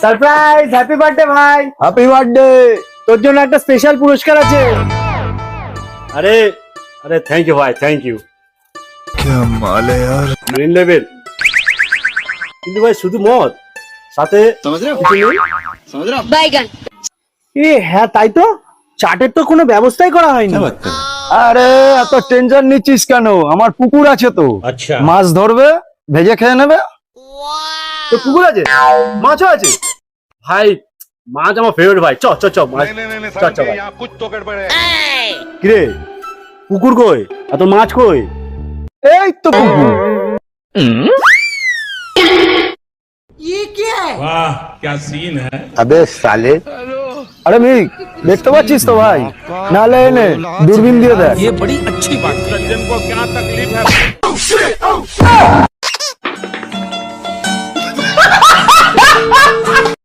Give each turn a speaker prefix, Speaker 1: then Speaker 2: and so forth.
Speaker 1: Surprise, happy birthday ভাই।
Speaker 2: Happy birthday.
Speaker 1: তোর জন্য একটা স্পেশাল পুরস্কার আছে।
Speaker 3: अरे अरे थैंक यू भाई, थैंक यू।
Speaker 2: क्या माल है यार।
Speaker 3: গ্রিন লেভেল কিন্তু ভাই শুধু মদ সাথে
Speaker 4: বাইগান।
Speaker 1: হ্যাঁ তাই তো, চাটের তো কোনো ব্যবস্থাই করা হয়নি।
Speaker 2: আরে এত টেনশন নিচ্ছিস কেন, আমার পুকুর আছে তো।
Speaker 3: আচ্ছা।
Speaker 2: মাছ ধরবে, ভেজে খেয়ে নেবে।
Speaker 3: তো পুকুর আছে, মাছও আছে। ভাই মাছ আমার ফেভারিট ভাই, চ চ চ মাছ চ চ ভাই। কিরে পুকুর কই আর তোর মাছ কই?
Speaker 2: এই তো পুকুর।
Speaker 5: वाह क्या सीन है।
Speaker 2: আবে সালে, আরে মিক দেখতে পাচ্ছিস তো ভাই, নালে এনে দূরবীন দিয়ে দেখ।
Speaker 5: ये बड़ी अच्छी बात है। सज्जन को क्या तकलीफ है।